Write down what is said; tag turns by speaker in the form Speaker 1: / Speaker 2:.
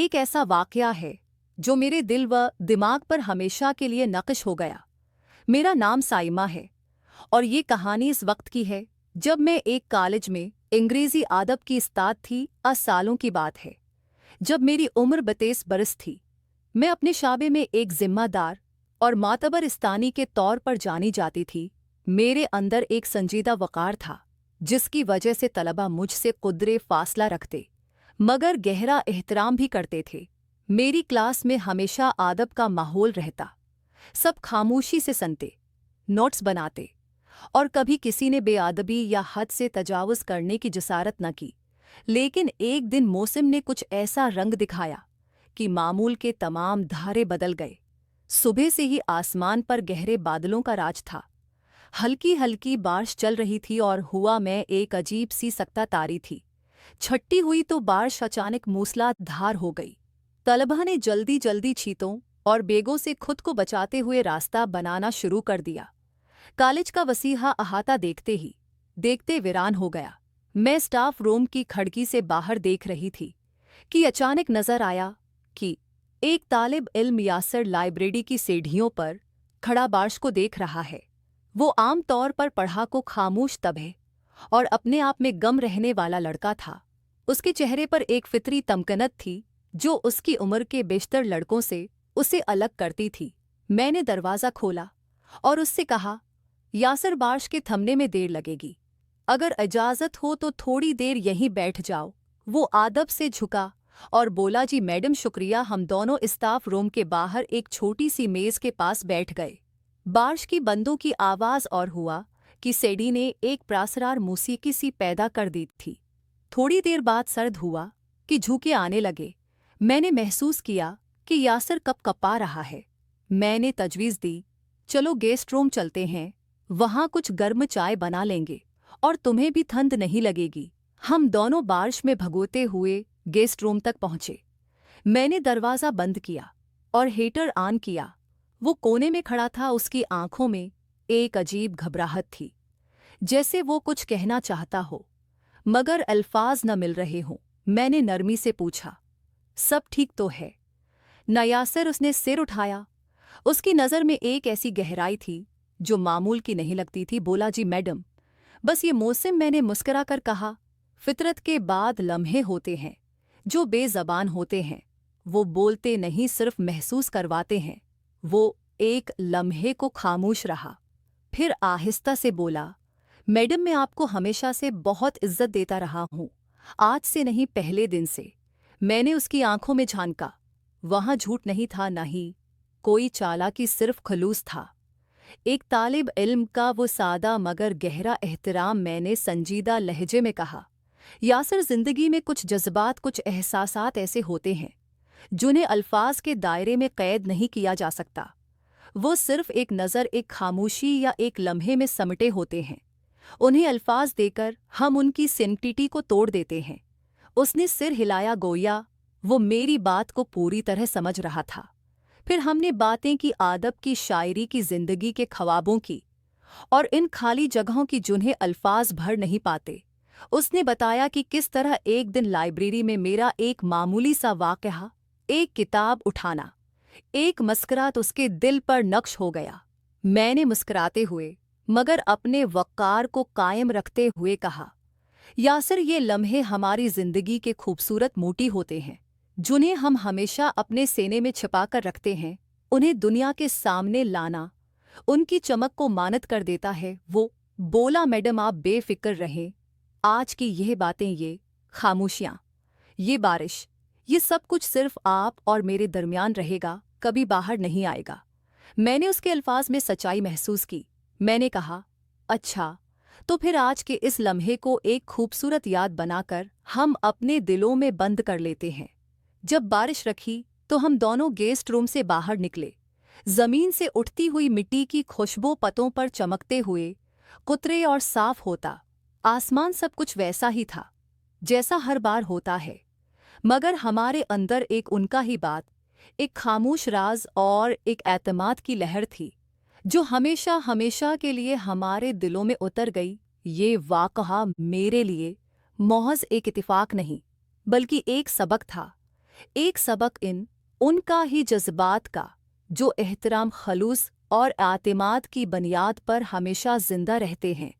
Speaker 1: एक ऐसा वाकया है जो मेरे दिल व दिमाग पर हमेशा के लिए नक्श हो गया। मेरा नाम साइमा है और ये कहानी इस वक्त की है जब मैं एक कॉलेज में अंग्रेजी आदब की उस्ताद थी। सालों की बात है जब मेरी उम्र 32 बरस थी। मैं अपने शाबे में एक जिम्मेदार और मातबर इस्तानी के तौर पर जानी जाती थी। मेरे अंदर एक संजीदा वक़ार था जिसकी वजह से तलबा मुझसे कुदरे फासला रखते मगर गहरा एहतराम भी करते थे। मेरी क्लास में हमेशा आदब का माहौल रहता। सब खामोशी से सुनते, नोट्स बनाते और कभी किसी ने बेअदबी या हद से तजावुज़ करने की जसारत न की। लेकिन एक दिन मौसम ने कुछ ऐसा रंग दिखाया कि मामूल के तमाम धारे बदल गए। सुबह से ही आसमान पर गहरे बादलों का राज था। हल्की हल्की बारिश चल रही थी और हुआ मैं एक अजीब सी सकता तारी थी। छट्टी हुई तो बारिश अचानक मूसलाधार हो गई। तलबा ने जल्दी जल्दी छींटों और बेगों से खुद को बचाते हुए रास्ता बनाना शुरू कर दिया। कॉलेज का वसीहा अहाता देखते वीरान हो गया। मैं स्टाफ रूम की खिड़की से बाहर देख रही थी कि अचानक नजर आया कि एक तालिब इल्म यासर लाइब्रेरी की सीढ़ियों पर खड़ा बारिश को देख रहा है। वो आम तौर पर पढ़ा को खामोश तबे और अपने आप में गम रहने वाला लड़का था। उसके चेहरे पर एक फितरी तमकनत थी जो उसकी उम्र के बेशतर लड़कों से उसे अलग करती थी। मैंने दरवाज़ा खोला और उससे कहा, यासर बारिश के थमने में देर लगेगी, अगर इजाज़त हो तो थोड़ी देर यहीं बैठ जाओ। वो आदब से झुका और बोला, जी मैडम शुक्रिया। हम दोनों स्टाफ रूम के बाहर एक छोटी सी मेज़ के पास बैठ गए। बारिश की बंदों की आवाज़ और हुआ कि सेडी ने एक प्रासरार मौसीकी सी पैदा कर दी थी। थोड़ी देर बाद सर्द हुआ कि झुके आने लगे। मैंने महसूस किया कि यासर कपकपा रहा है। मैंने तजवीज़ दी, चलो गेस्ट रूम चलते हैं, वहाँ कुछ गर्म चाय बना लेंगे और तुम्हें भी ठंड नहीं लगेगी। हम दोनों बारिश में भगोते हुए गेस्ट रूम तक पहुँचे। मैंने दरवाज़ा बंद किया और हीटर ऑन किया। वो कोने में खड़ा था, उसकी आंखों में एक अजीब घबराहट थी, जैसे वो कुछ कहना चाहता हो मगर अल्फाज न मिल रहे हों। मैंने नरमी से पूछा, सब ठीक तो है न यासर? उसने सिर उठाया। उसकी नज़र में एक ऐसी गहराई थी जो मामूल की नहीं लगती थी। बोला, जी मैडम, बस ये मौसम। मैंने मुस्करा कर कहा, फितरत के बाद लम्हे होते हैं जो बेज़बान होते हैं। वो बोलते नहीं, सिर्फ महसूस करवाते हैं। वो एक लम्हे को खामोश रहा, फिर आहिस्ता से बोला, मैडम मैं आपको हमेशा से बहुत इज्जत देता रहा हूँ, आज से नहीं पहले दिन से। मैंने उसकी आंखों में झांका। वहाँ झूठ नहीं था, न ही कोई चालाकी, सिर्फ खलूस था। एक तालिब इल्म का वो सादा मगर गहरा एहतराम। मैंने संजीदा लहजे में कहा, यासर, जिंदगी में कुछ जज्बात, कुछ एहसासात ऐसे होते हैं जिन्हें अल्फाज के दायरे में कैद नहीं किया जा सकता। वो सिर्फ एक नज़र, एक खामोशी या एक लम्हे में समटे होते हैं। उन्हें अल्फाज देकर हम उनकी सेंटिटी को तोड़ देते हैं। उसने सिर हिलाया, गोया वो मेरी बात को पूरी तरह समझ रहा था। फिर हमने बातें की, आदब की, शायरी की, जिंदगी के ख्वाबों की और इन खाली जगहों की जिन्हें अल्फाज भर नहीं पाते। उसने बताया कि किस तरह एक दिन लाइब्रेरी में मेरा एक मामूली सा वाक़या, एक किताब उठाना, एक मस्करात उसके दिल पर नक्श हो गया। मैंने मुस्कुराते हुए मगर अपने वक़ार को कायम रखते हुए कहा, यासर, ये लम्हे हमारी ज़िंदगी के खूबसूरत मोती होते हैं जिन्हें हम हमेशा अपने सीने में छिपा कर रखते हैं। उन्हें दुनिया के सामने लाना उनकी चमक को मानत कर देता है। वो बोला, मैडम आप बेफिक्र रहें, आज की यह बातें, ये खामोशियाँ, ये बारिश, ये सब कुछ सिर्फ आप और मेरे दरमियान रहेगा, कभी बाहर नहीं आएगा। मैंने उसके अल्फाज में सच्चाई महसूस की। मैंने कहा, अच्छा, तो फिर आज के इस लम्हे को एक खूबसूरत याद बनाकर हम अपने दिलों में बंद कर लेते हैं। जब बारिश रखी तो हम दोनों गेस्ट रूम से बाहर निकले। जमीन से उठती हुई मिट्टी की खुशबू पतों पर चमकते हुए कुतरे और साफ होता आसमान, सब कुछ वैसा ही था जैसा हर बार होता है, मगर हमारे अंदर एक उनका ही बात, एक खामोश राज और एक एतमाद की लहर थी जो हमेशा हमेशा के लिए हमारे दिलों में उतर गई। ये वाक़हा मेरे लिए महज़ एक इत्तेफाक नहीं बल्कि एक सबक था एक सबक उनका ही जज्बात का, जो एहतराम, खलूस और आतिमाद की बुनियाद पर हमेशा जिंदा रहते हैं।